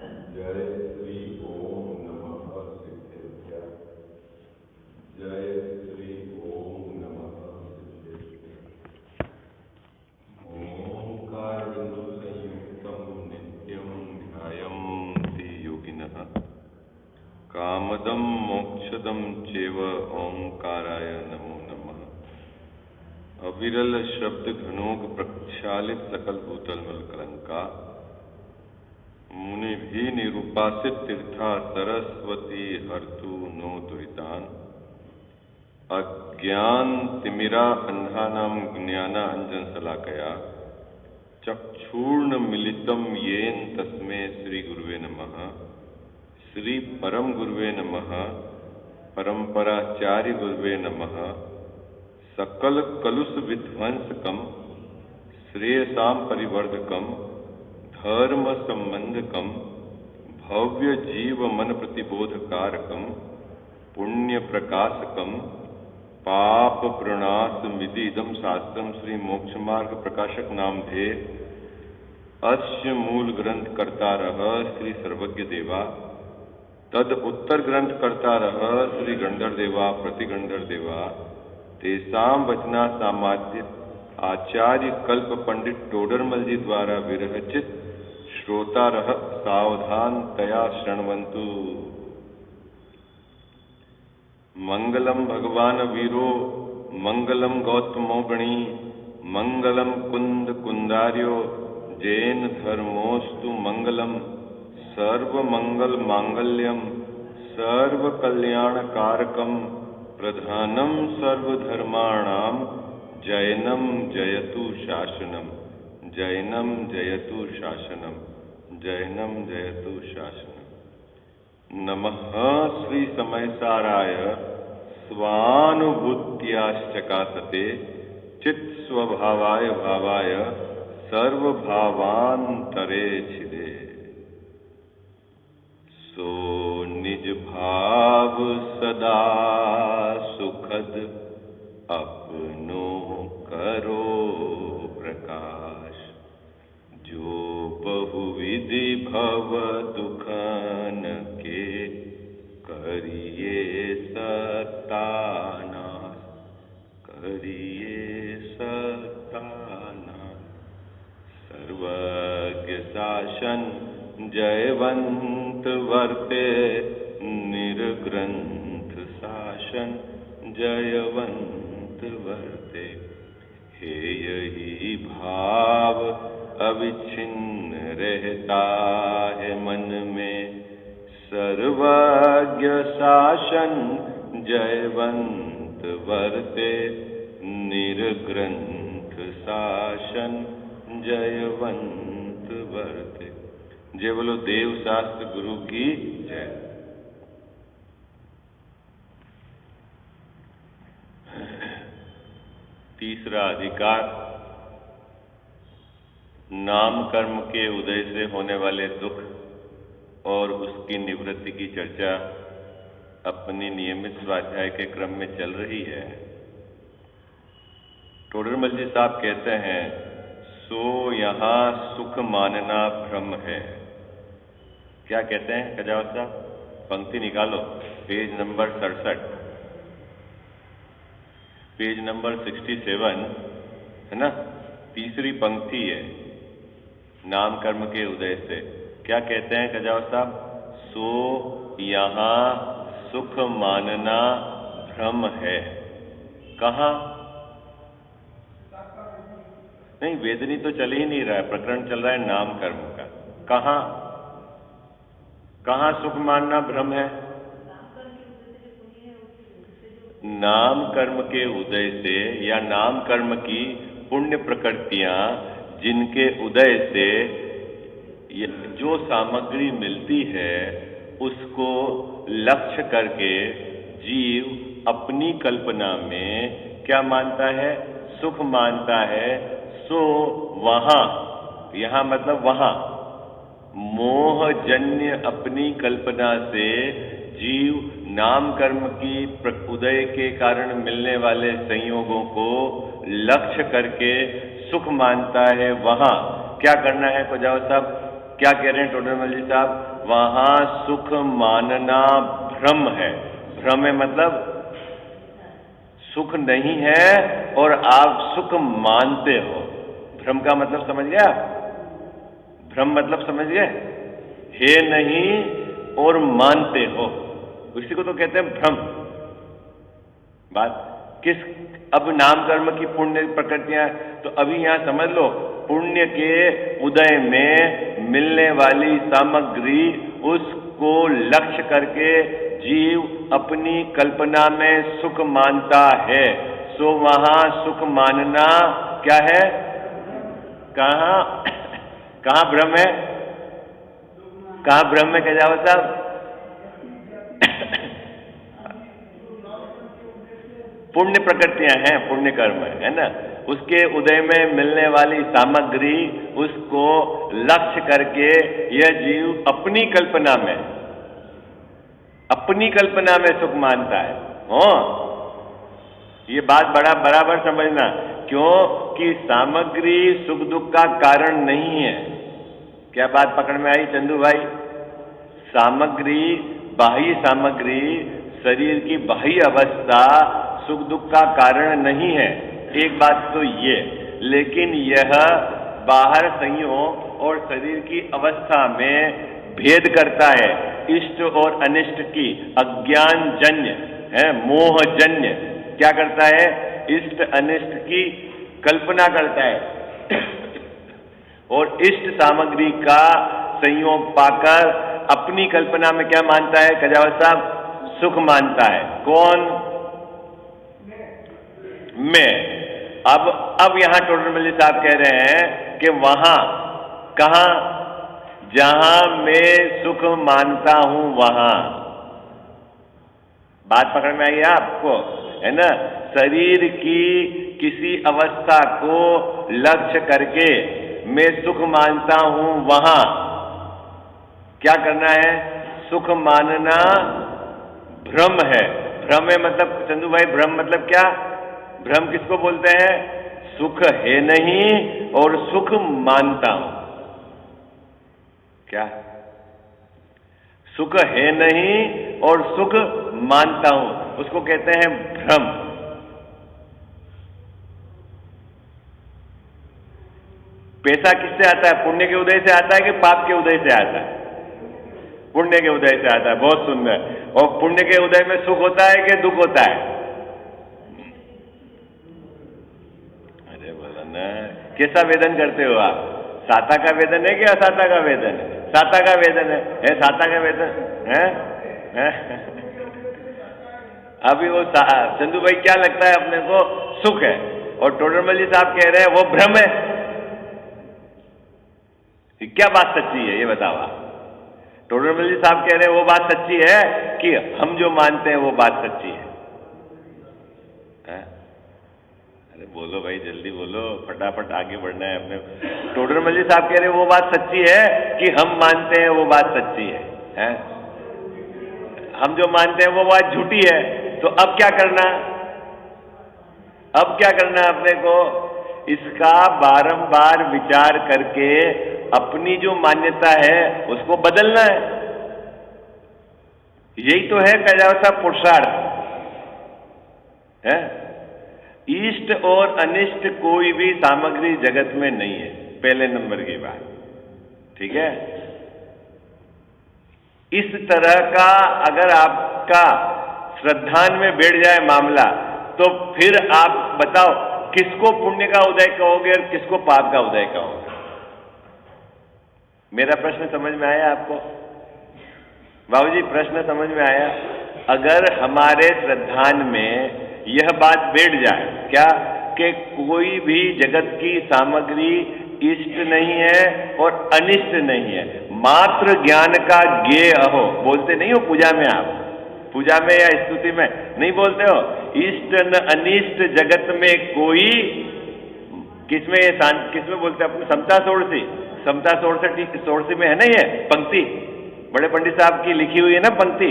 जय श्री ओम नमः सिद्धेभ्यः। जय श्री ओम नमः सिद्धेभ्यः। ओंकार बिंदु संयुक्तम नित्यम ध्यायन्ति योगिनः। कामदम मोक्षदम चैव ओंकाराय नमो नमः। अविरल शब्द घनोग प्रक्षालित सकल भूतल मल कलंका। मुनि भी निरूपासित तीर्था सरस्वती हर्तु नो दुरितान। अज्ञान तिमिरा अन्धानाम ज्ञाना अंजन शलाकया चक्षुर्ण मिलितम येन तस्मै श्री गुरुवे नमः। श्री परम गुरुवे नमः। परंपराचार्य गुरुवे नमः। सकल कलुष विध्वंसकम श्रेयसाम परिवर्धकम धर्म संबंधकम भव्य जीव मन प्रतिबोधकारकम पुण्य प्रकाशकम पाप प्रणाश विधि इदम शास्त्रम श्री मोक्ष मार्ग प्रकाशक नामधेय अस्य मूल ग्रंथ कर्ता रह श्री सर्वज्ञ देवा। तद उत्तर ग्रंथ कर्ता रह श्री गंधर देवा प्रतिगंधर देवा। तेसाम वचना सामाद्य आचार्य कल्प पंडित टोडरमल जी द्वारा विरचित श्रोता रह सावधान तया शृण्वन्तु। मंगलम भगवान वीरो मंगलम गौतमो गणी मंगलम कुंद कुंदार्यो जैन धर्मोस्तु मंगलम सर्व मंगल मांगल्यम सर्व कल्याण कारकम प्रधानम सर्वधर्माणाम जैनम जयतु शासनम। जैनम जयतु शासनम। जैनम जयतु शासनम। नमः श्री समयसाराय स्वानुभूत्याश्चकासते चित् स्वभावाय भावाय सर्वभावान्तरे छिदे। सो निज भाव सदा सुखद अपनो करो प्रकाश। जो बहुविधि भव दुखन के करिए सत्तानाश। करिए सत्तानाश। सर्वज्ञ शासन जयवंत वर्ते निर्ग्रंथ शासन जयवंत वर्ते। हे यही भाव अविच्छिन्न रहता है मन में सर्वज्ञ शासन जयवंत वर्ते निर्ग्रंथ शासन जयवंत वर्ते। जय बोलो देव शास्त्र गुरु की जय। तीसरा अधिकार नाम कर्म के उदय से होने वाले दुख और उसकी निवृत्ति की चर्चा अपनी नियमित स्वाध्याय के क्रम में चल रही है। टोडरमल जी साहब कहते हैं सो यहाँ सुख मानना भ्रम है। क्या कहते हैं कजावत साहब? पंक्ति निकालो, पेज नंबर 67, पेज नंबर 67 है ना, तीसरी पंक्ति है। नाम कर्म के उदय से क्या कहते हैं कजावत साहब? सो यहाँ सुख मानना भ्रम है। कहाँ? नहीं, वेदनी तो चल ही नहीं रहा है, प्रकरण चल रहा है नाम कर्म का। कहाँ कहाँ सुख मानना भ्रम है? नाम कर्म के उदय से या नाम कर्म की पुण्य प्रकृतियां जिनके उदय से जो सामग्री मिलती है उसको लक्ष्य करके जीव अपनी कल्पना में क्या मानता है? सुख मानता है। सो वहां, यहां मतलब वहां, मोहजन्य अपनी कल्पना से जीव नाम कर्म की उदय के कारण मिलने वाले संयोगों को लक्ष्य करके सुख मानता है। वहां क्या करना है? पजाव साहब, क्या कह रहे हैं टोडरमल जी साहब? वहां सुख मानना भ्रम है। भ्रम है मतलब सुख नहीं है और आप सुख मानते हो। भ्रम का मतलब समझ गया? भ्रम मतलब समझ गए? है नहीं और मानते हो, उसी को तो कहते हैं भ्रम। बात किस, अब नाम कर्म की पुण्य प्रकृतियां, तो अभी यहां समझ लो, पुण्य के उदय में मिलने वाली सामग्री, उसको लक्ष्य करके जीव अपनी कल्पना में सुख मानता है। सो वहां सुख मानना क्या है? कहां कहां भ्रम है? कहां भ्रम है कजावत साहब? पुण्य प्रकृतियां हैं, पुण्य कर्म है ना, उसके उदय में मिलने वाली सामग्री, उसको लक्ष्य करके यह जीव अपनी कल्पना में सुख मानता है। हो, ये बात बराबर समझना, क्योंकि सामग्री सुख दुख का कारण नहीं है। क्या बात पकड़ में आई चंदू भाई? सामग्री, बाह्य सामग्री, शरीर की बाह्य अवस्था सुख दुख का कारण नहीं है, एक बात तो ये। लेकिन यह बाहर संयोग और शरीर की अवस्था में भेद करता है, इष्ट और अनिष्ट की, अज्ञान जन्य है, मोहजन्य। क्या करता है? इष्ट अनिष्ट की कल्पना करता है और इष्ट सामग्री का संयोग पाकर अपनी कल्पना में क्या मानता है कजावत साहब? सुख मानता है। कौन? मैं। अब यहां टोडरमल जी साहब कह रहे हैं कि वहां, कहां? जहां मैं सुख मानता हूं वहां। बात पकड़ में आई है आपको, है ना? शरीर की किसी अवस्था को लक्ष्य करके मैं सुख मानता हूं वहां क्या करना है? सुख मानना भ्रम है। भ्रम है मतलब चंदू भाई, भ्रम मतलब क्या? भ्रम किसको बोलते हैं? सुख है नहीं और सुख मानता हूं। क्या? सुख है नहीं और सुख मानता हूं, उसको कहते हैं भ्रम। पैसा किससे आता है? पुण्य के उदय से आता है कि पाप के उदय से आता है? पुण्य के उदय से आता है। बहुत सुंदर। और पुण्य के उदय में सुख होता है कि दुख होता है? अरे बोला ना, कैसा वेदन करते हो आप? साता का वेदन है कि असाता का वेदन है? साता का वेदन है साता का वेदन है? अभी वो चंदू भाई क्या लगता है अपने को? सुख है। और टोडरमल जी साहब कह रहे हैं वो भ्रम है। क्या बात सच्ची है ये बताओ आप? टोडरमल जी साहब कह रहे हैं वो बात सच्ची है कि हम जो मानते हैं वो बात सच्ची है? अरे बोलो भाई, जल्दी बोलो, फटाफट आगे बढ़ना है अपने। टोडरमल जी साहब कह रहे हैं वो बात सच्ची है कि हम मानते हैं वो बात सच्ची है? हम जो मानते हैं वो बात झूठी है। तो अब क्या करना? अब क्या करना अपने को? इसका बारंबार विचार करके अपनी जो मान्यता है उसको बदलना है। यही तो है कजावत साहब पुरुषार्थ है। इष्ट और अनिष्ट कोई भी सामग्री जगत में नहीं है, पहले नंबर की बात। ठीक है? इस तरह का अगर आपका श्रद्धान में बैठ जाए मामला, तो फिर आप बताओ किसको पुण्य का उदय कहोगे और किसको पाप का उदय कहोगे? मेरा प्रश्न समझ में आया आपको? बाबूजी प्रश्न समझ में आया? अगर हमारे श्रद्धान में यह बात बैठ जाए क्या कि कोई भी जगत की सामग्री इष्ट नहीं है और अनिष्ट नहीं है, मात्र ज्ञान का ज्ञेय अहो, बोलते नहीं हो पूजा में? आप पूजा में या स्तुति में नहीं बोलते हो? इष्ट न अनिष्ट जगत में कोई, किसमें ये किसमें बोलते हैं? अपने समता सोड़सी में है ना ये पंक्ति, बड़े पंडित साहब की लिखी हुई है ना पंक्ति।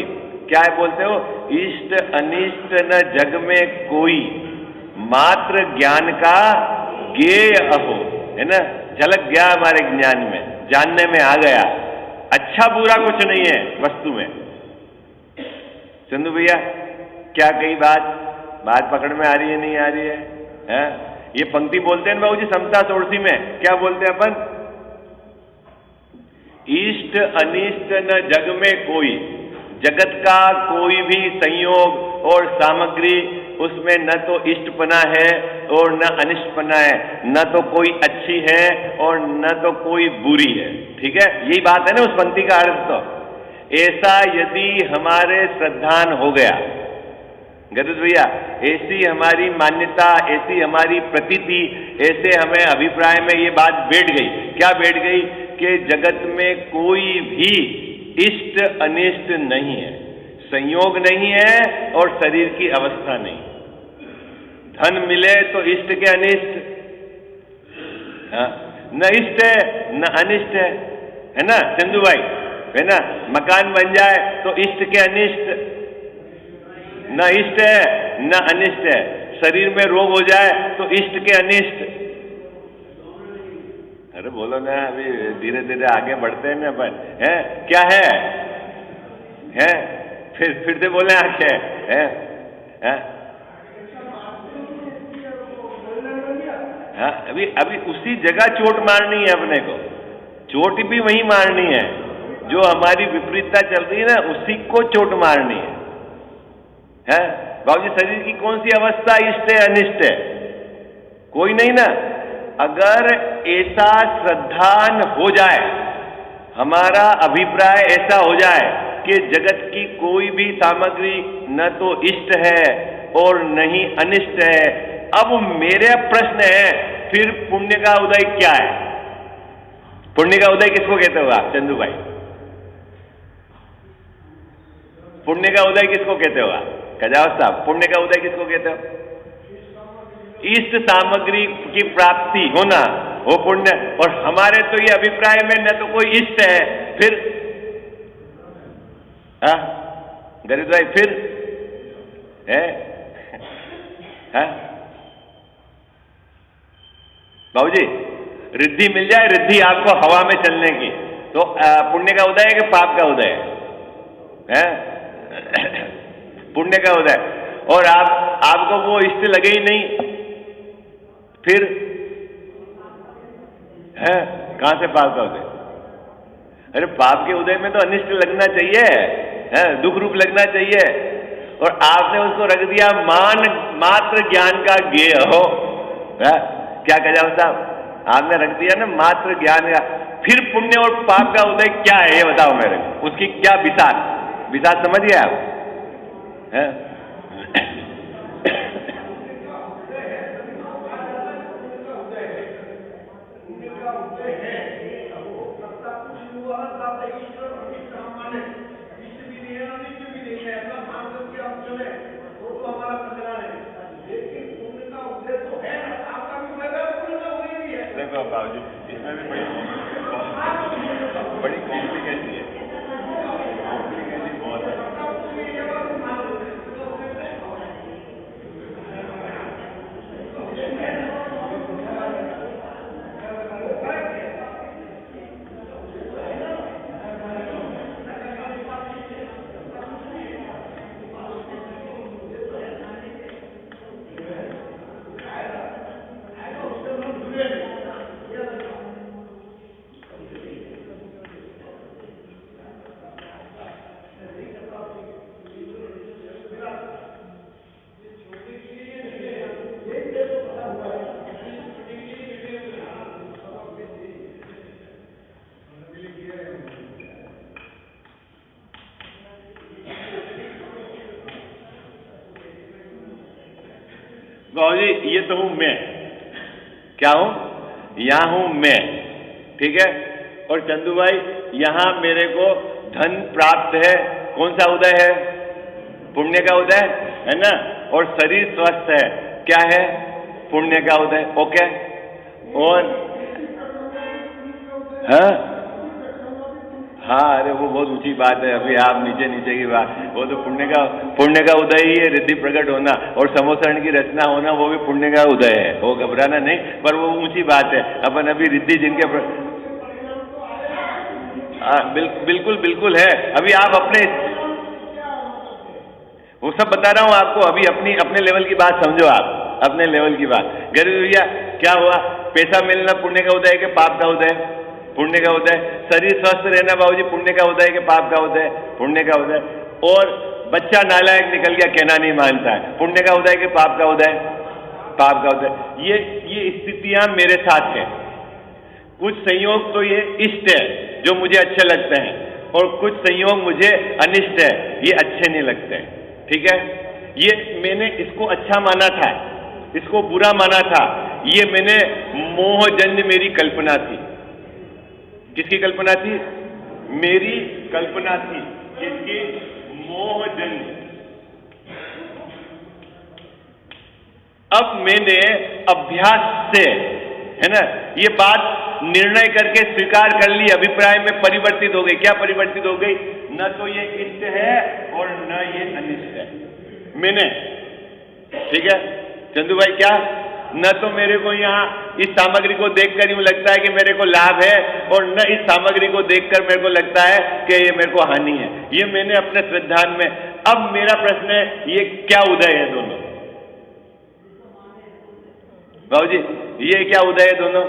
क्या है बोलते हो? इष्ट अनिष्ट न जग में कोई, मात्र ज्ञान का ज्ञेय अहो, है ना? झलक गया हमारे ज्ञान में, जानने में आ गया। अच्छा बुरा कुछ नहीं है वस्तु में। चंदू भैया क्या कही बात पकड़ में आ रही है नहीं आ रही है? ये पंक्ति बोलते हैं बाबू जी समता सोड़सी में, क्या बोलते हैं अपन? इष्ट अनिष्ट न जग में कोई, जगत का कोई भी संयोग और सामग्री उसमें न तो इष्टपना है और न अनिष्टपना है, न तो कोई अच्छी है और न तो कोई बुरी है। ठीक है, यही बात है ना उस पंक्ति का अर्थ। तो ऐसा यदि हमारे श्रद्धान हो गया गरुड़ भैया, ऐसी हमारी मान्यता, ऐसी हमारी प्रतीति, ऐसे हमें अभिप्राय में ये बात बैठ गई। क्या बैठ गई? कि जगत में कोई भी इष्ट अनिष्ट नहीं है, संयोग नहीं है और शरीर की अवस्था नहीं। धन मिले तो इष्ट के अनिष्ट, न इष्ट है न अनिष्ट है ना चंदू भाई, है ना? मकान बन जाए तो इष्ट के अनिष्ट, न इष्ट है न अनिष्ट है। शरीर में रोग हो जाए तो इष्ट के अनिष्ट। अरे बोलो ना, अभी धीरे धीरे आगे बढ़ते हैं ना अपन। है क्या है? फिर से बोले आके है? अभी उसी जगह चोट मारनी है अपने को, चोट भी वहीं मारनी है। जो हमारी विपरीतता चल रही है ना, उसी को चोट मारनी है बाबूजी। शरीर की कौन सी अवस्था इष्ट है अनिष्ट है? कोई नहीं ना। अगर ऐसा श्रद्धान हो जाए, हमारा अभिप्राय ऐसा हो जाए कि जगत की कोई भी सामग्री न तो इष्ट है और न ही अनिष्ट है, अब मेरा प्रश्न है फिर पुण्य का उदय क्या है? पुण्य का उदय किसको कहते हो आप चंदू भाई? पुण्य का उदय किसको कहते हो आप? कजावत साहब, पुण्य का उदय किसको कहते हो? इष्ट सामग्री की प्राप्ति होना, वो पुण्य। और हमारे तो ये अभिप्राय में न तो कोई इष्ट है, फिर गरीब भाई फिर है बाबूजी, रिद्धि मिल जाए, रिद्धि आपको हवा में चलने की, तो पुण्य का उदय है कि पाप का उदय है? पुण्य का उदय। और आपको वो इष्ट लगे ही नहीं, फिर है कहां से पाप का उदय? अरे पाप के उदय में तो अनिष्ट लगना चाहिए, है दुख रूप लगना चाहिए। और आपने उसको रख दिया मात्र ज्ञान का ज्ञेय हो। क्या कहा साहब, आपने रख दिया ना मात्र ज्ञान का। फिर पुण्य और पाप का उदय क्या है ये बताओ मेरे को, उसकी क्या विसार समझ गए आप? है बाबूजी, इसमें भी बड़ी कॉम्प्लिकेशन है, कॉम्प्लिकेशन बहुत है। बाबूजी ये तो हूं मैं, क्या हूं? यहां हूं मैं, ठीक है। और चंदू भाई यहां मेरे को धन प्राप्त है, कौन सा उदय है? पुण्य का उदय है ना। और शरीर स्वस्थ है, क्या है? पुण्य का उदय। ओके। और हाँ अरे वो बहुत ऊंची बात है, अभी आप नीचे की बात, वो तो पुण्य का उदय ही है, रिद्धि प्रकट होना और समोसरण की रचना होना, वो भी पुण्य का उदय है, वो घबराना नहीं, पर वो ऊंची बात है। अपन अभी रिद्धि जिनके बिल्कुल बिल्कुल है। अभी आप अपने वो सब बता रहा हूं आपको, अभी अपने लेवल की बात समझो, आप अपने लेवल की बात। गरीब भैया क्या हुआ, पैसा मिलना पुण्य का उदय कि पाप का उदय? पुण्य का उदय। शरीर स्वस्थ रहना बाबूजी पुण्य का उदय कि पाप का उदय? पुण्य का उदय। और बच्चा नालायक निकल गया, कहना नहीं मानता है, पुण्य का उदय कि पाप का उदय? पाप का उदय। ये स्थितियां मेरे साथ है। कुछ संयोग तो ये इष्ट है जो मुझे अच्छे लगते हैं, और कुछ संयोग मुझे अनिष्ट है, ये अच्छे नहीं लगते हैं। ठीक है, ये मैंने इसको अच्छा माना था, इसको बुरा माना था, ये मैंने मोहजन्य मेरी कल्पना थी। किसकी कल्पना थी? मेरी कल्पना थी। किसकी? मोहजन्य। अब मैंने अभ्यास से, है ना, ये बात निर्णय करके स्वीकार कर ली, अभिप्राय में परिवर्तित हो गई। क्या परिवर्तित हो गई? न तो ये इष्ट है और न ये अनिष्ट है मैंने। ठीक है चंदू भाई, क्या न तो मेरे को यहाँ इस सामग्री को देखकर यूं लगता है कि मेरे को लाभ है, और न इस सामग्री को देखकर मेरे को लगता है कि ये मेरे को हानि है। ये मैंने अपने सिद्धांत में। अब मेरा प्रश्न है, ये क्या उदय है दोनों? बाबूजी ये क्या उदय है दोनों?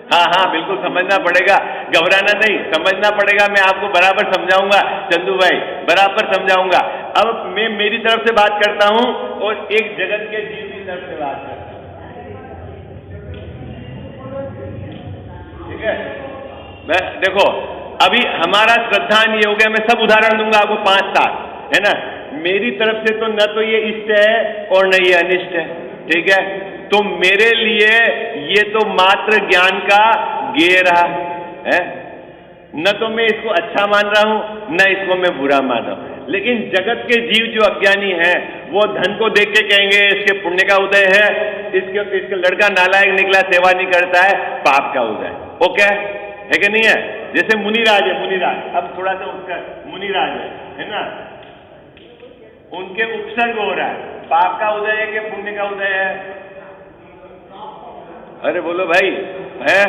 हाँ हाँ बिल्कुल समझना पड़ेगा, घबराना नहीं, समझना पड़ेगा। मैं आपको बराबर समझाऊंगा चंदू भाई, बराबर समझाऊंगा। अब मैं मेरी तरफ से बात करता हूं और एक जगत के जीव की तरफ से बात करता हूं। ठीक है, मैं देखो अभी हमारा श्रद्धान ये हो गया, मैं सब उदाहरण दूंगा आपको 5-7, है ना। मेरी तरफ से तो न तो ये इष्ट है और न ये अनिष्ट है। ठीक है, तो मेरे लिए ये तो मात्र ज्ञान का गेय रहा है। न तो मैं इसको अच्छा मान रहा हूं, न इसको मैं बुरा मान रहा हूं। लेकिन जगत के जीव जो अज्ञानी हैं, वो धन को देख के कहेंगे इसके पुण्य का उदय है, इसके लड़का नालायक निकला, सेवा नहीं करता है, पाप का उदय। ओके है कि नहीं है? जैसे मुनिराज है, मुनिराज अब थोड़ा सा उसका मुनिराज है ना, उनके उपसर्ग हो रहा है, पाप का उदय है कि पुण्य का उदय है? अरे बोलो भाई, है।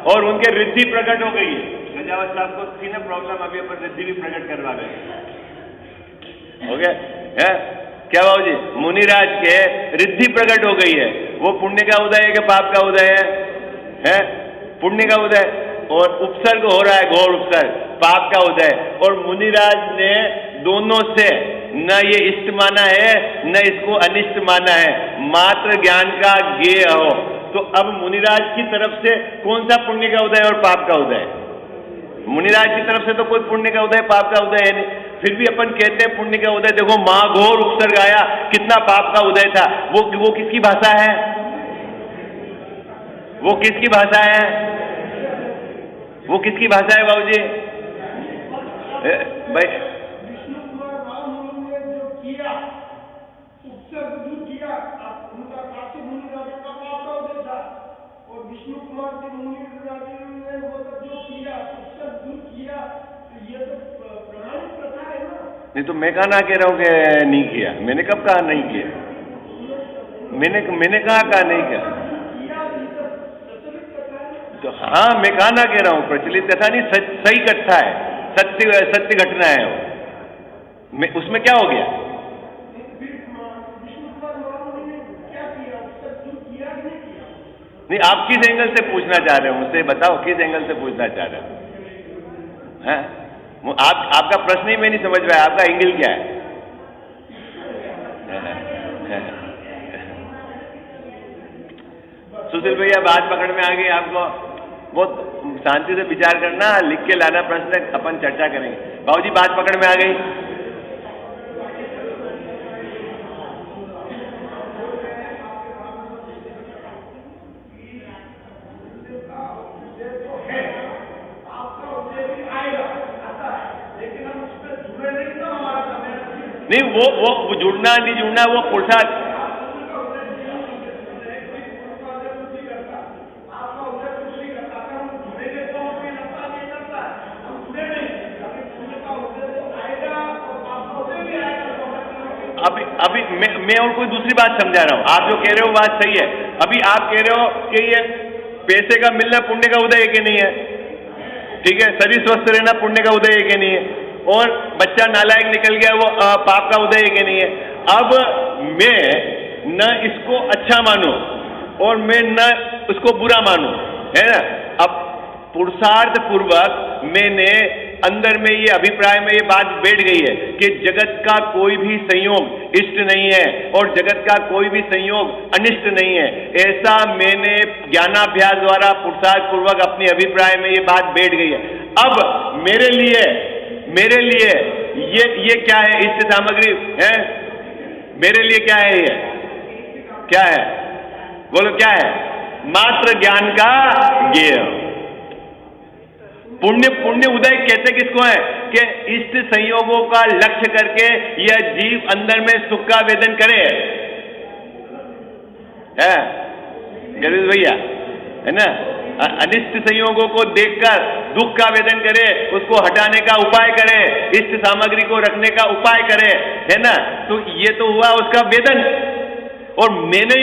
और उनके रिद्धि प्रकट हो गई है। गजावत साहब को थी ना प्रॉब्लम, अभी अपन रिद्धि भी प्रकट करवा गए। हो गया है क्या बाबूजी? मुनिराज के रिद्धि प्रकट हो गई है। वो पुण्य का उदय है कि पाप का उदय है? पुण्य का उदय। और उपसर्ग हो रहा है, घोर उपसर्ग, पाप का उदय। और मुनिराज ने दोनों से न ये इष्ट माना है, न इसको अनिष्ट माना है, मात्र ज्ञान का गेय हो। तो अब मुनिराज की तरफ से कौन सा पुण्य का उदय और पाप का उदय? मुनिराज की तरफ से तो कोई पुण्य का उदय पाप का उदय है नहीं। फिर भी अपन कहते हैं पुण्य का उदय। देखो महाघोर उपसर्ग आया, कितना पाप का उदय था। वो किसकी भाषा है? वो किसकी भाषा है? वो किसकी भाषा है बाबूजी? भाई विष्णु कुमार के मुनि ने वो सब जो किया, सब दूर किया, तो ये तो प्रमाणित प्रथा है ना। नहीं तो मैं कहा ना कह रहा हूँ कि नहीं किया। मैंने कब कहा नहीं किया? मैंने कहा नहीं किया। तो हाँ मैं कहा ना कह रहा हूँ प्रचलित कथा नहीं, सही कथा है, सत्य घटना है वो। मैं उसमें क्या हो गया? नहीं आप किस एंगल से पूछना चाह रहे हो मुझसे बताओ, किस एंगल से पूछना चाह रहे हो? हैं? आपका प्रश्न ही मैं नहीं समझ पाया, आपका एंगल क्या है? सुशील भैया बात पकड़ में आ गई आपको। बहुत शांति से विचार करना, लिख के लाना प्रश्न, अपन चर्चा करेंगे। बाबूजी बात पकड़ में आ गई? नहीं वो जुड़ना नहीं जुड़ना वो पुरुषार्थ। अभी मैं और कोई दूसरी बात समझा रहा हूं। आप जो कह रहे हो बात सही है। अभी आप कह रहे हो कि ये पैसे का मिलना पुण्य का उदय है कि नहीं है, ठीक है, शरीर स्वस्थ रहना पुण्य का उदय है कि नहीं है, और बच्चा नालायक निकल गया वो पाप का उदय है कि नहीं है। अब मैं न इसको अच्छा मानूं और मैं न उसको बुरा मानूं, है ना। अब पुरुषार्थ पूर्वक मैंने अंदर में ये अभिप्राय में ये बात बैठ गई है कि जगत का कोई भी संयोग इष्ट नहीं है और जगत का कोई भी संयोग अनिष्ट नहीं है। ऐसा मैंने ज्ञानाभ्यास द्वारा पुरुषार्थ पूर्वक अपने अभिप्राय में ये बात बैठ गई है। अब मेरे लिए ये क्या है, इष्ट सामग्री है मेरे लिए क्या है, ये क्या है, बोलो क्या है, मात्र ज्ञान का ज्ञेय। पुण्य उदय कहते किसको है कि इष्ट संयोगों का लक्ष्य करके यह जीव अंदर में सुख का वेदन करे, है गरीब भैया, है ना। अनिष्ट संयोगों को देखकर दुख का वेदन करे, उसको हटाने का उपाय करे, इष्ट सामग्री को रखने का उपाय करे, है ना। तो ये तो हुआ उसका वेदन। और मैंने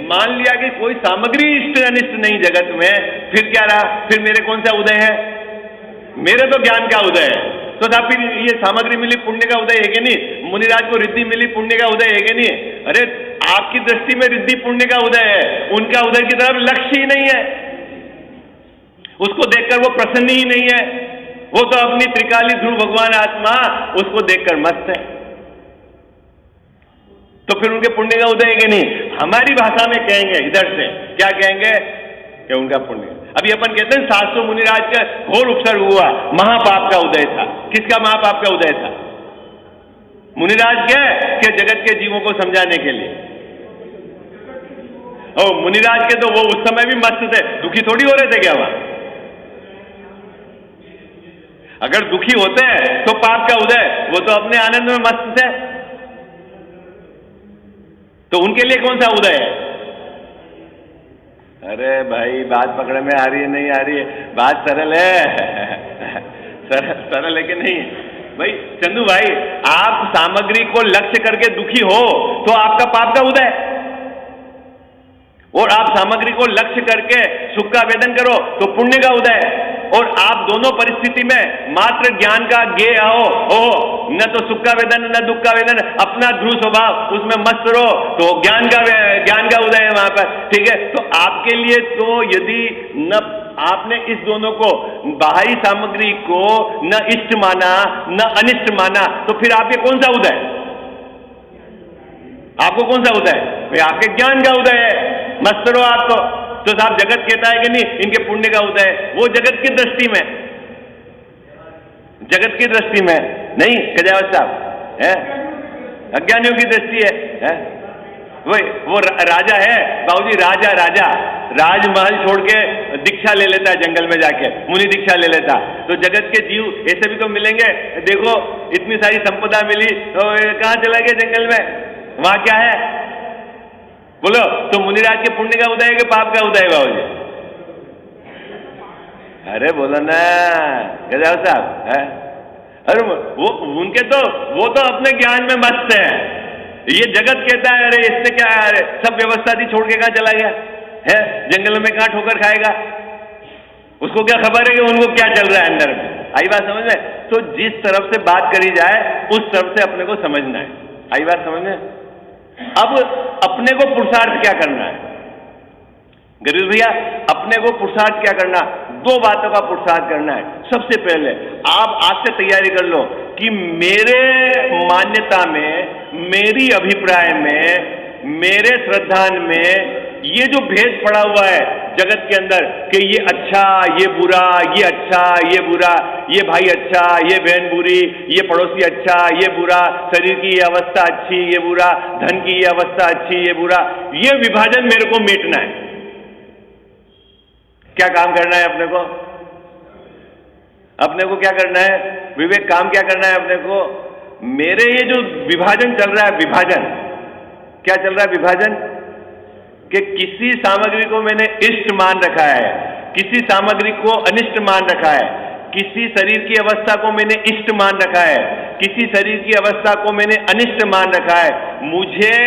मान लिया कि कोई सामग्री इष्ट अनिष्ट नहीं जगत में, फिर क्या रहा, फिर मेरे कौन सा उदय है, मेरे तो ज्ञान का उदय है। तो साहब फिर ये सामग्री मिली पुण्य का उदय है कि नहीं, मुनिराज को रिद्धि मिली पुण्य का उदय है कि नहीं। अरे आपकी दृष्टि में रिद्धि पुण्य का उदय है, उनका उदय की तरफ लक्ष्य ही नहीं है, उसको देखकर वो प्रसन्न ही नहीं है, वो तो अपनी त्रिकाली ध्रुव भगवान आत्मा उसको देखकर मस्त है। तो फिर उनके पुण्य का उदय है कि नहीं। हमारी भाषा में कहेंगे, इधर से क्या कहेंगे कि उनका पुण्य। अभी अपन कहते हैं 700 मुनिराज का घोर उपसर्ग हुआ, महापाप का उदय था। किसका महापाप का उदय था, मुनिराज क्या कि जगत के जीवों को समझाने के लिए। और मुनिराज के तो वो उस समय भी मस्त थे, दुखी थोड़ी हो रहे थे क्या वहां। अगर दुखी होते हैं तो पाप का उदय, वो तो अपने आनंद में मस्त थे, तो उनके लिए कौन सा उदय है। अरे भाई बात पकड़ में आ रही है, नहीं आ रही है, बात सरल है सरल है कि नहीं भाई। चंदू भाई, आप सामग्री को लक्ष्य करके दुखी हो तो आपका पाप का उदय, और आप सामग्री को लक्ष्य करके सुख का वेदन करो तो पुण्य का उदय। और आप दोनों परिस्थिति में मात्र ज्ञान का ज्ञेय हो, न तो सुख का वेदन न दुख का वेदन, अपना ध्रुव स्वभाव उसमें मस्त रहो, तो ज्ञान का उदय है वहां पर, ठीक है। तो आपके लिए तो यदि न आपने इस दोनों को, बाहरी सामग्री को न इष्ट माना न अनिष्ट माना, तो फिर आपके कौन सा उदय, आपको कौन सा उदय भाई, आपके ज्ञान का उदय है, मस्त रहो आप तो साहब जगत कहता है कि नहीं इनके पुण्य का उदय है, वो जगत की दृष्टि में, जगत की दृष्टि में नहीं कजावत साहब है, अज्ञानियों की दृष्टि है? वो राजा है बाबूजी, राजा राजमहल छोड़ के दीक्षा ले लेता है, जंगल में जाके मुनि दीक्षा ले लेता। तो जगत के जीव ऐसे भी तो मिलेंगे, देखो इतनी सारी संपदा मिली तो कहां चला गया जंगल में, वहां क्या है बोलो। तो मुनिराज के पुण्य का उदय है कि पाप का उदय बाबूजी, अरे बोलो ना गजाव साहब है। अरे वो उनके तो वो तो अपने ज्ञान में मस्त है, ये जगत कहता है अरे इससे क्या है, अरे सब व्यवस्था थी छोड़ के कहां चला गया है, जंगल में कहां ठोकर खाएगा, उसको क्या खबर है कि उनको क्या चल रहा है अंदर में। आई बात समझ में। तो जिस तरफ से बात करी जाए उस तरफ से अपने को समझना है। आई बात समझ में। अब अपने को पुरुषार्थ क्या करना है गरीब भैया, अपने को पुरुषार्थ क्या करना, दो बातों का पुरुषार्थ करना है। सबसे पहले आप आज से तैयारी कर लो कि मेरे मान्यता में, मेरी अभिप्राय में, मेरे श्रद्धान में ये जो भेद पड़ा हुआ है जगत के अंदर कि ये अच्छा ये बुरा, ये अच्छा ये बुरा, ये भाई अच्छा ये बहन बुरी, ये पड़ोसी अच्छा ये बुरा, शरीर की ये अवस्था अच्छी ये बुरा, धन की ये अवस्था अच्छी ये बुरा, ये विभाजन मेरे को मिटना है। क्या काम करना है अपने को, अपने को क्या करना है विवेक, काम क्या करना है अपने को। मेरे ये जो विभाजन चल रहा है, विभाजन क्या चल रहा है, विभाजन कि किसी सामग्री को मैंने इष्ट मान रखा है, किसी सामग्री को अनिष्ट मान रखा है, किसी शरीर की अवस्था को मैंने इष्ट मान रखा है, किसी शरीर की अवस्था को मैंने अनिष्ट मान रखा है, मुझे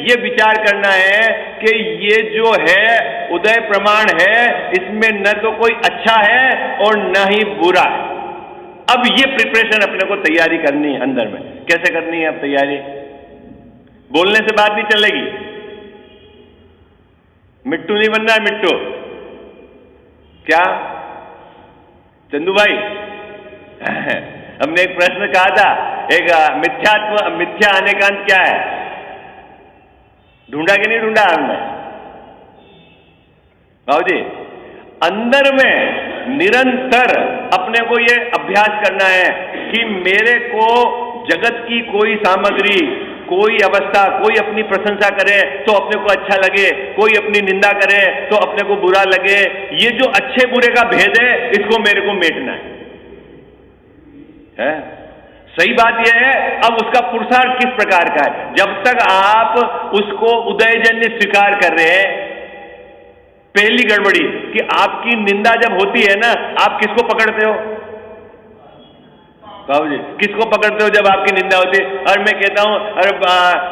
ये विचार करना है कि ये जो है उदय प्रमाण है, इसमें न तो कोई अच्छा है और न ही बुरा है। अब ये प्रिपरेशन अपने को तैयारी करनी है अंदर में। कैसे करनी है अब तैयारी? बोलने से बात नहीं चलेगी। मिट्टू नहीं बनना है, मिट्टू। क्या चंदू भाई? हमने एक प्रश्न कहा था, एक मिथ्या अनेकांत क्या है? ढूंढा कि नहीं ढूंढा हमने? बाबूजी, अंदर में निरंतर अपने को ये अभ्यास करना है कि मेरे को जगत की कोई सामग्री, कोई अवस्था, कोई अपनी प्रशंसा करे तो अपने को अच्छा लगे, कोई अपनी निंदा करे तो अपने को बुरा लगे। ये जो अच्छे बुरे का भेद है, इसको मेरे को मेटना है? सही बात यह है। अब उसका पुरुषार्थ किस प्रकार का है? जब तक आप उसको उदयजन्य स्वीकार कर रहे हैं, पहली गड़बड़ी कि आपकी निंदा जब होती है ना, आप किसको पकड़ते हो? बाबूजी, किसको पकड़ते हो जब आपकी निंदा होती है? और मैं कहता हूं अरे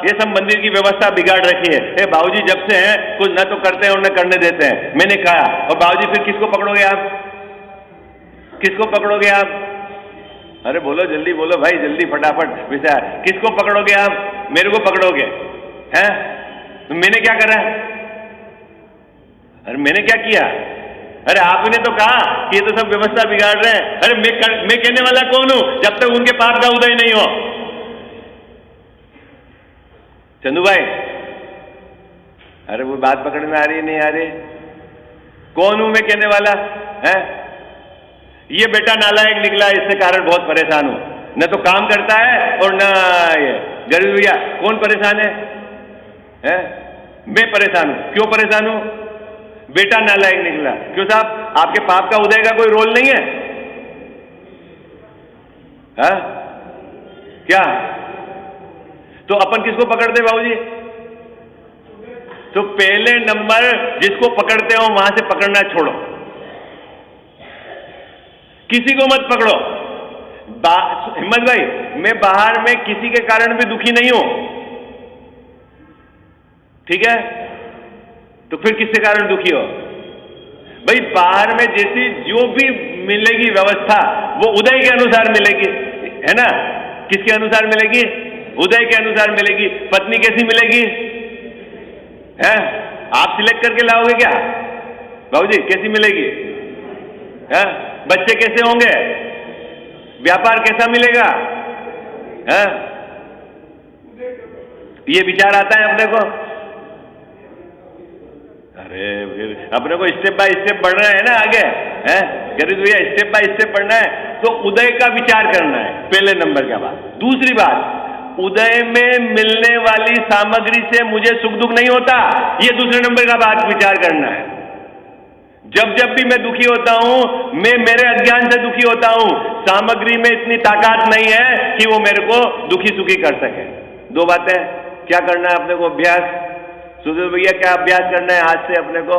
ये सब मंदिर की व्यवस्था बिगाड़ रखी है, बाबूजी जब से हैं कुछ न तो करते हैं और न करने देते हैं, मैंने कहा। और बाबूजी फिर किसको पकड़ोगे आप? किसको पकड़ोगे आप? अरे बोलो, जल्दी बोलो भाई, जल्दी फटाफट विचार। किसको पकड़ोगे आप? मेरे को पकड़ोगे हैं? तो मैंने क्या करा? अरे मैंने क्या किया? अरे आपने तो कहा कि ये तो सब व्यवस्था बिगाड़ रहे हैं। अरे मैं कहने वाला कौन हूं जब तक उनके पाप का उदय नहीं हो? चंदू भाई, अरे वो बात पकड़ में आ रही नहीं आ रही? कौन हूं मैं कहने वाला है? ये बेटा नालायक निकला, इससे कारण बहुत परेशान हूं। न तो काम करता है और न ये गरीब। भैया कौन परेशान है? मैं परेशान हूं। क्यों परेशान हूं? बेटा नालायक निकला। क्यों साहब, आपके पाप का उदय का कोई रोल नहीं है? हा? क्या? तो अपन किसको पकड़ते बाबूजी? तो पहले नंबर जिसको पकड़ते हो वहां से पकड़ना छोड़ो, किसी को मत पकड़ो। हिम्मत भाई, मैं बाहर में किसी के कारण भी दुखी नहीं हूं, ठीक है? तो फिर किसके कारण दुखी हो? भाई बाहर में जैसी जो भी मिलेगी व्यवस्था, वो उदय के अनुसार मिलेगी, है ना? किसके अनुसार मिलेगी? उदय के अनुसार मिलेगी। पत्नी कैसी मिलेगी? है? आप सिलेक्ट करके लाओगे क्या बाबूजी? कैसी मिलेगी? है? बच्चे कैसे होंगे? व्यापार कैसा मिलेगा? है? ये विचार आता है अपने को? अरे फिर अपने को स्टेप बाय स्टेप बढ़ना है ना आगे, है? गरीब भैया, स्टेप बाय स्टेप बढ़ना है तो उदय का विचार करना है पहले नंबर का बात। दूसरी बात, उदय में मिलने वाली सामग्री से मुझे सुख दुख नहीं होता, ये दूसरे नंबर का बात विचार करना है। जब जब भी मैं दुखी होता हूं, मैं मेरे अज्ञान से दुखी होता हूं। सामग्री में इतनी ताकत नहीं है कि वो मेरे को दुखी सुखी कर सके। दो बातें। क्या करना है अपने को? अभ्यास। सुधीर भैया क्या अभ्यास करना है आज से अपने को?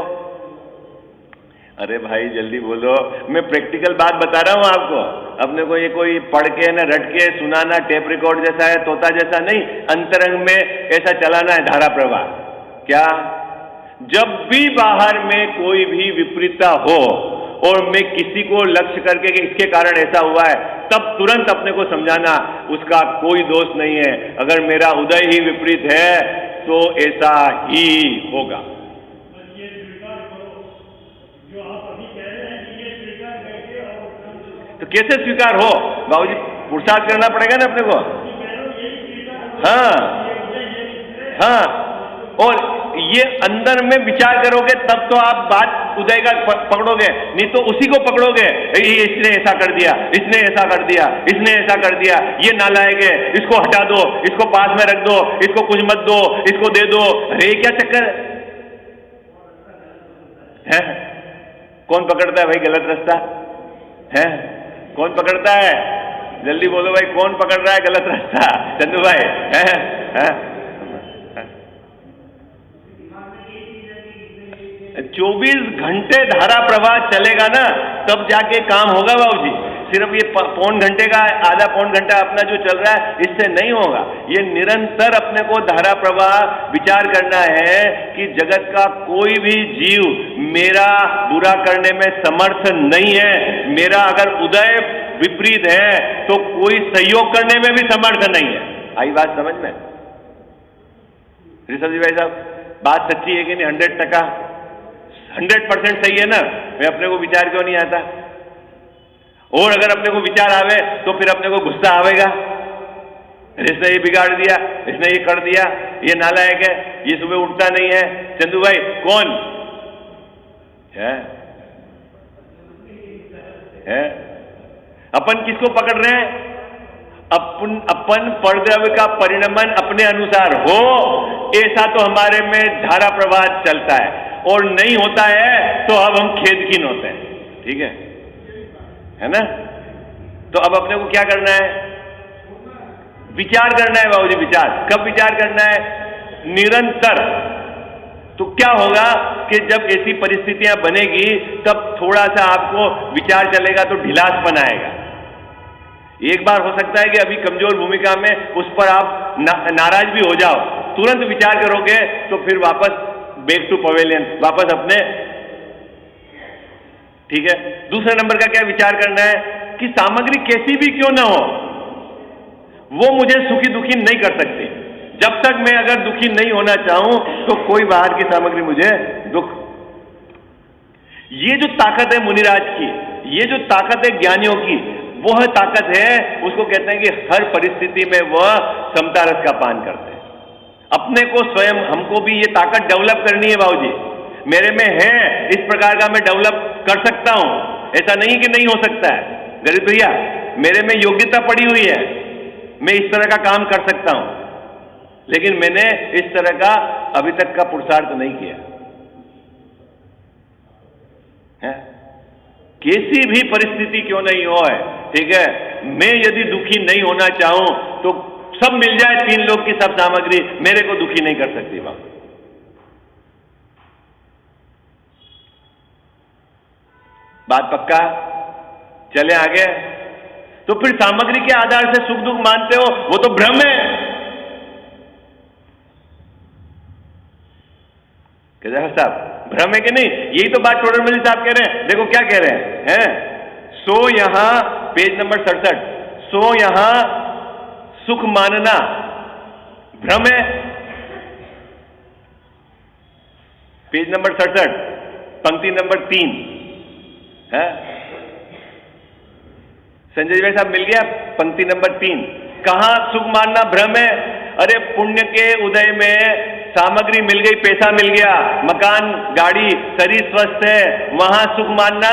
अरे भाई जल्दी बोलो, मैं प्रैक्टिकल बात बता रहा हूं आपको। अपने को ये कोई पढ़ के ना रट के सुनाना टेप रिकॉर्ड जैसा है, तोता जैसा नहीं, अंतरंग में ऐसा चलाना है धारा प्रवाह। क्या? जब भी बाहर में कोई भी विपरीतता हो और मैं किसी को लक्ष्य करके कि इसके कारण ऐसा हुआ है, तब तुरंत अपने को समझाना उसका कोई दोष नहीं है। अगर मेरा उदय ही विपरीत है तो ऐसा ही होगा। ये स्वीकार करो जो आप अभी कह रहे हैं कि ये स्वीकार करके और तो कैसे स्वीकार हो बाबूजी? पुरुषार्थ करना पड़ेगा ना अपने को। हाँ हाँ, और ये अंदर में विचार करोगे तब तो आप बात उदय का पकड़ोगे, नहीं तो उसी को पकड़ोगे। इसने ऐसा कर दिया, इसने ऐसा कर दिया, इसने ऐसा कर दिया, ये नालायक है, इसको हटा दो, इसको पास में रख दो, इसको कुछ मत दो, इसको दे दो। अरे क्या चक्कर है? कौन पकड़ता है भाई गलत रास्ता? है? कौन पकड़ता है? जल्दी बोलो भाई, कौन पकड़ रहा है गलत रास्ता? चंदू भाई है? 24 घंटे धारा प्रवाह चलेगा ना, तब जाके काम होगा बाबूजी। सिर्फ ये पौन घंटे का आधा पौन घंटा अपना जो चल रहा है इससे नहीं होगा। ये निरंतर अपने को धारा प्रवाह विचार करना है कि जगत का कोई भी जीव मेरा बुरा करने में समर्थ नहीं है। मेरा अगर उदय विपरीत है तो कोई सहयोग करने में भी समर्थ नहीं है। आई बात समझ में? ऋषभ जी भाई साहब, बात सच्ची है कि नहीं? 100% सही है ना? मैं अपने को विचार क्यों नहीं आता? और अगर अपने को विचार आवे तो फिर अपने को गुस्सा आवेगा, इसने ये बिगाड़ दिया, इसने ये कर दिया, ये नालायक है, ये सुबह उठता नहीं है। चंदू भाई कौन है? अपन किसको पकड़ रहे हैं? अपन परद्रव्य का परिणमन अपने अनुसार हो, ऐसा तो हमारे में धारा प्रवाह चलता है, और नहीं होता है तो अब हम खेदखीन होते हैं। ठीक है ना? तो अब अपने को क्या करना है? विचार करना है बाबूजी। विचार कब विचार करना है? निरंतर। तो क्या होगा कि जब ऐसी परिस्थितियां बनेगी तब थोड़ा सा आपको विचार चलेगा तो ढिलासपन आएगा। एक बार हो सकता है कि अभी कमजोर भूमिका में उस पर आप नाराज भी हो जाओ, तुरंत विचार करोगे तो फिर वापस बैक टू पवेलियन, वापस अपने। ठीक है। दूसरे नंबर का क्या विचार करना है कि सामग्री कैसी भी क्यों ना हो, वो मुझे सुखी दुखी नहीं कर सकती। जब तक मैं अगर दुखी नहीं होना चाहूं तो कोई बाहर की सामग्री मुझे दुख। ये जो ताकत है मुनिराज की, ये जो ताकत है ज्ञानियों की, वह ताकत है, उसको कहते हैं कि हर परिस्थिति में वह समता रस का पान करते हैं। अपने को स्वयं, हमको भी ये ताकत डेवलप करनी है बाबूजी। मेरे में है, इस प्रकार का मैं डेवलप कर सकता हूं, ऐसा नहीं कि नहीं हो सकता है। गरीब भैया, मेरे में योग्यता पड़ी हुई है, मैं इस तरह का काम कर सकता हूं, लेकिन मैंने इस तरह का अभी तक का पुरुषार्थ नहीं किया है। कैसी भी परिस्थिति क्यों नहीं हो, है ठीक है, मैं यदि दुखी नहीं होना चाहूं तो सब मिल जाए, 3 लोग की सब सामग्री, मेरे को दुखी नहीं कर सकती। बाबू बात पक्का? चले आगे। तो फिर सामग्री के आधार से सुख दुख मानते हो, वो तो भ्रम है। साहब भ्रम है कि नहीं? यही तो बात टोडरमल साहब कह रहे हैं। देखो क्या कह रहे हैं? सो यहां पेज नंबर 67, सो यहां सुख मानना भ्रम है। पेज नंबर 67 पंक्ति नंबर 3 है। संजय भाई साहब मिल गया? पंक्ति नंबर 3, कहां सुख मानना भ्रम है? अरे पुण्य के उदय में सामग्री मिल गई, पैसा मिल गया, मकान, गाड़ी, शरीर स्वस्थ है, वहां सुख मानना,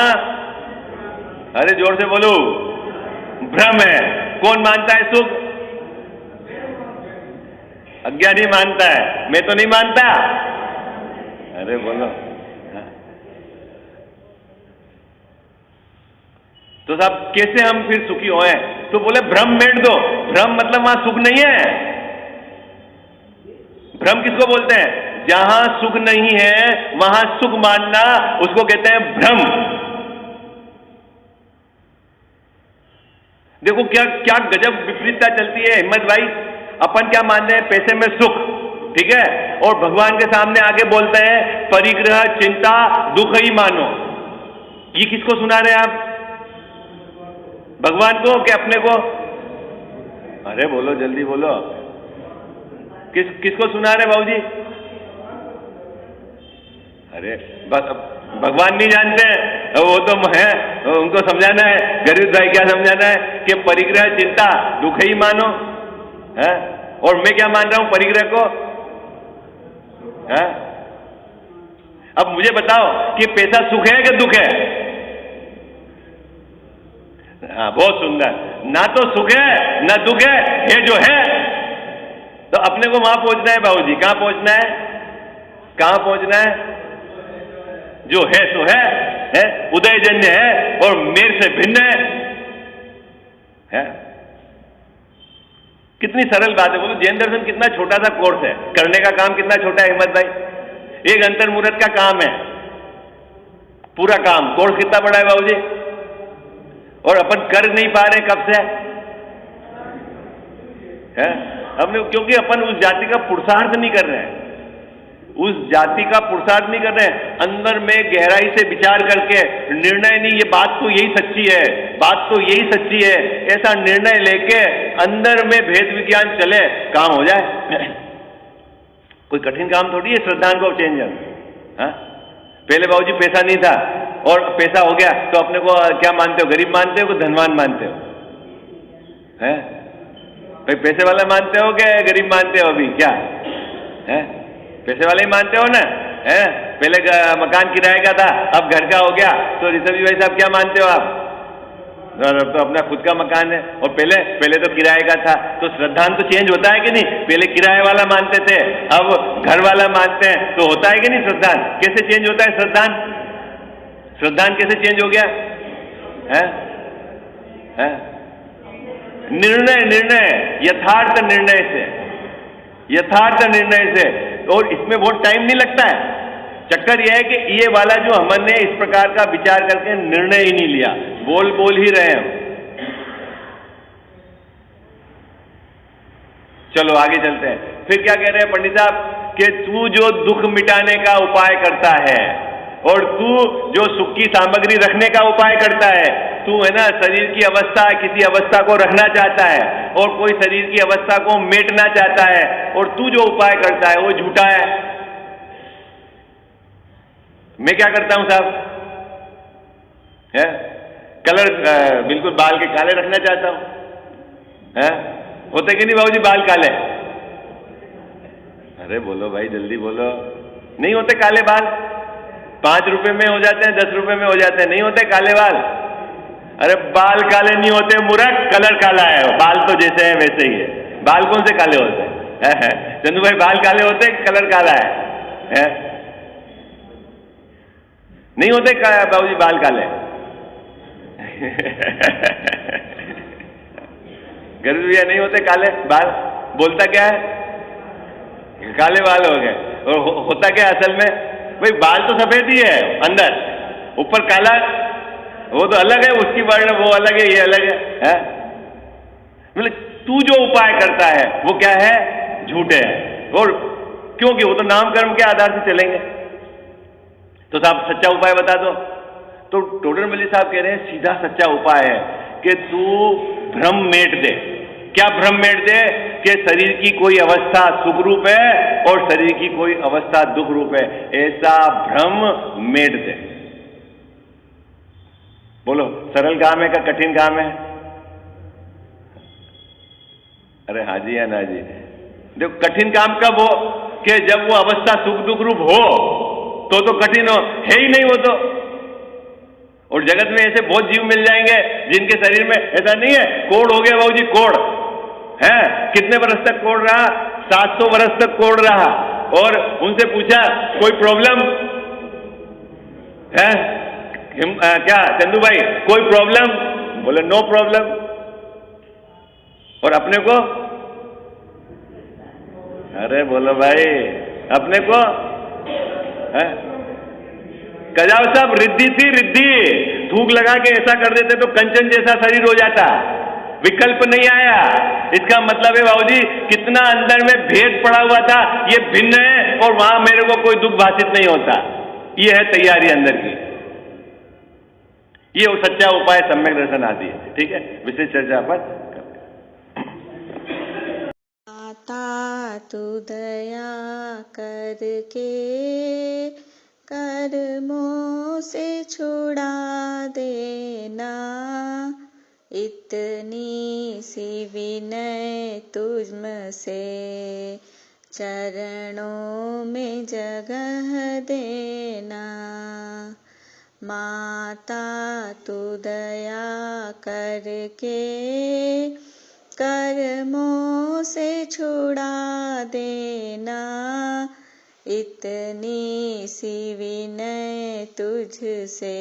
अरे जोर से बोलो, भ्रम है। कौन मानता है सुख? अज्ञानी मानता है, मैं तो नहीं मानता। अरे बोलो। तो साहब कैसे हम फिर सुखी होए? तो बोले भ्रम मेट दो। भ्रम मतलब वहां सुख नहीं है। भ्रम किसको बोलते हैं? जहां सुख नहीं है वहां सुख मानना, उसको कहते हैं भ्रम। देखो क्या क्या गजब विपरीतता चलती है हिम्मत भाई। अपन क्या मानते हैं? पैसे में सुख, ठीक है, और भगवान के सामने आगे बोलते हैं परिग्रह चिंता दुख ही मानो। ये किसको सुना रहे हैं आप? भगवान को कि अपने को? अरे बोलो, जल्दी बोलो, किसको सुना रहे बाबूजी? अरे भगवान नहीं जानते हैं, वो तो है, उनको समझाना है। गरीब भाई क्या समझाना है कि परिग्रह चिंता दुख ही मानो है, और मैं क्या मान रहा हूं परिग्रह को है? अब मुझे बताओ कि पैसा सुख है कि दुख है? हाँ बहुत सुंदर। ना तो सुख है ना दुख है जो है। तो अपने को वहां पहुंचना है बाबूजी। कहां पहुंचना है? कहां पहुंचना है? जो है सो है, उदयजन्य है और मेरे से भिन्न है। कितनी सरल बात है। बोलो जैन दर्शन कितना छोटा सा कोर्स है, करने का काम कितना छोटा है हिम्मत भाई। एक अंतर्मुहूर्त का काम है, पूरा काम। कोर्स कितना बड़ा है बाबूजी? और अपन कर नहीं पा रहे कब से है? हमने, क्योंकि अपन उस जाति का पुरुषार्थ नहीं कर रहे हैं, उस जाति का पुरुषार्थ नहीं कर रहे हैं, अंदर में गहराई से विचार करके निर्णय नहीं, ये बात तो यही सच्ची है, बात तो यही सच्ची है, ऐसा निर्णय लेके अंदर में भेद विज्ञान चले, काम हो जाए। कोई कठिन काम थोड़ी है श्रद्धांग को चेंज करना। पहले बाबूजी पैसा नहीं था और पैसा हो गया तो अपने को क्या मानते हो, गरीब मानते हो कि धनवान मानते हो? हैं भाई, पैसे वाला मानते हो क्या गरीब मानते हो? अभी क्या है, पैसे वाले ही मानते हो ना? है, पहले मकान किराए का था, अब घर का हो गया, तो ऋषभ जी भाई साहब क्या मानते हो आप? अब तो अपना खुद का मकान है, और पहले तो किराए का था। तो श्रद्धांत तो चेंज होता है कि नहीं? पहले किराए वाला मानते थे, अब घर वाला मानते हैं, तो होता है कि नहीं श्रद्धांत? कैसे चेंज होता है श्रद्धांत? श्रद्धांत कैसे चेंज हो गया है? निर्णय, यथार्थ निर्णय से, यथार्थ निर्णय से। और इसमें बहुत टाइम नहीं लगता है। चक्कर यह है कि ये वाला जो हमने इस प्रकार का विचार करके निर्णय ही नहीं लिया, बोल ही रहे हैं। चलो आगे चलते हैं। फिर क्या कह रहे हैं पंडित साहब कि तू जो दुख मिटाने का उपाय करता है और तू जो सुख की सामग्री रखने का उपाय करता है, तू है ना शरीर की अवस्था, किसी अवस्था को रखना चाहता है और कोई शरीर की अवस्था को मेटना चाहता है, और तू जो उपाय करता है वो झूठा है। मैं क्या करता हूं साहब, है कलर बिल्कुल बाल के काले रखना चाहता हूं, है होते कि नहीं बाबूजी बाल काले? अरे बोलो भाई, जल्दी बोलो। नहीं होते काले बाल? 5 रुपए में हो जाते हैं, 10 रुपए में हो जाते हैं, नहीं होते काले बाल? अरे बाल काले नहीं होते मूर्ख, कलर काला है। बाल तो जैसे है वैसे ही है, बाल कौन से काले होते हैं? चंदू भाई, बाल काले होते हैं, कलर काला है? नहीं होते बाबूजी बाल काले? गरीब भैया नहीं होते काले बाल? बोलता क्या है? काले बाल हो गए। और होता क्या असल में? भाई बाल तो सफेद ही है अंदर, ऊपर काला, वो तो अलग है, उसकी वर्ण वो अलग है, ये अलग है? मतलब तू जो उपाय करता है वो क्या है? झूठे है। और क्योंकि वो तो नाम कर्म के आधार से चलेंगे। तो साहब सच्चा उपाय बता दो। तो टोडरमल्ली साहब कह रहे हैं सीधा सच्चा उपाय है कि तू भ्रम मेट दे। क्या भ्रम मेट दे? कि शरीर की कोई अवस्था सुख रूप है और शरीर की कोई अवस्था दुख रूप है, ऐसा भ्रम मेट दे। बोलो, सरल काम है का कठिन काम है? अरे हाँ जी या ना जी? देखो, कठिन काम कब हो? कि जब वो अवस्था सुख दुख रूप हो तो कठिन हो, है ही नहीं वो तो। और जगत में ऐसे बहुत जीव मिल जाएंगे जिनके शरीर में ऐसा नहीं है। कोढ़ हो गया बाबूजी, कोढ़ है, कितने वर्ष तक कोढ़ रहा? 700 वर्ष तक कोढ़ रहा। और उनसे पूछा कोई प्रॉब्लम है क्या चंदू भाई, कोई प्रॉब्लम? बोले नो प्रॉब्लम। और अपने को? अरे बोलो भाई, अपने को है? कजाव साहब, रिद्धि थी रिद्धि, थूक लगा के ऐसा कर देते तो कंचन जैसा शरीर हो जाता, विकल्प नहीं आया। इसका मतलब है बाबूजी कितना अंदर में भेद पड़ा हुआ था, ये भिन्न है और वहां मेरे को कोई दुख भाषित नहीं होता। ये है तैयारी अंदर की, ये वो सच्चा उपाय सम्यक दर्शन आदि है। ठीक है, विशेष चर्चा पर माता तू दया करके कर्मों से छुड़ा देना, इतनी सी विनय तुझसे चरणों में जगह देना। माता तू दया करके कर्मों से छुड़ा देना, इतनी सी विनय तुझसे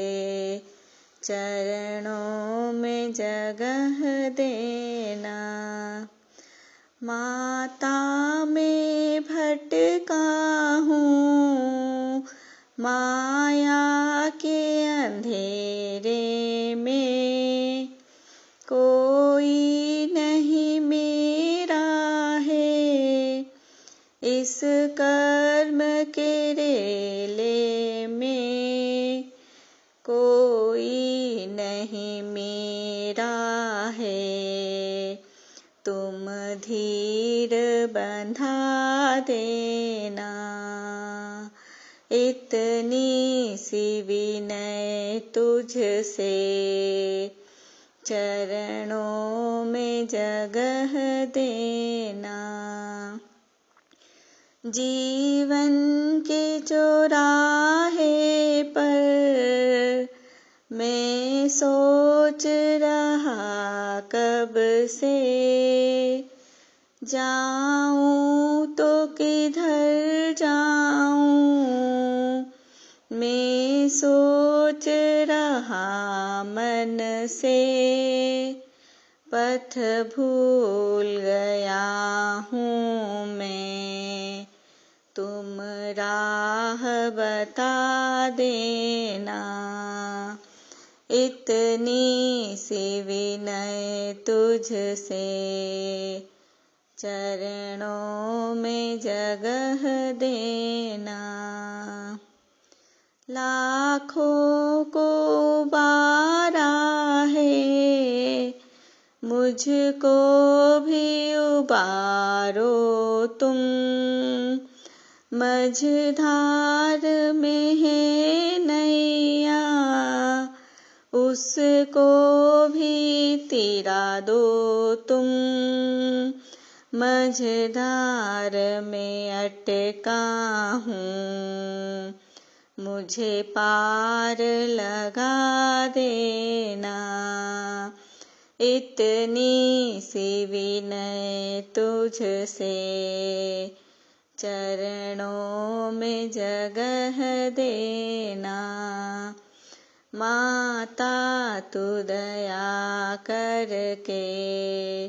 चरणों में जगह देना। माता में भटका हूँ माया के अंधेरे में, कर्म के रेले में, कोई नहीं मेरा है, तुम धीर बंधा देना। इतनी सी विनय तुझसे, चरणों में जगह देना। जीवन के चौराहे पर मैं सोच रहा कब से, जाऊं तो किधर जाऊं, मैं सोच रहा मन से। पथ भूल गया हूँ मैं, तुम राह बता देना। इतनी सी विनय तुझसे, चरणों में जगह देना। लाखों को उबारा है, मुझको भी उबारो तुम। मझधार में है नैया, उसको भी तिरा दो तुम। मझधार में अटका हूँ, मुझे पार लगा देना। इतनी सी विनय तुझसे, चरणों में जगह देना। माता तू दया करके,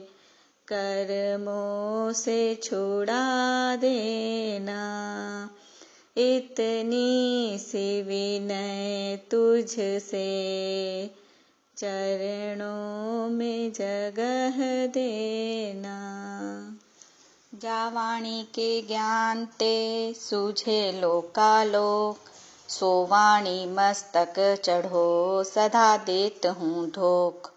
कर्मों से छुड़ा देना। इतनी सी विनय तुझसे, चरणों में जगह देना। जावाणी के ज्ञान ते सूझे लोकालोक, सोवाणी मस्तक चढ़ो सदा देत हूँ धोख।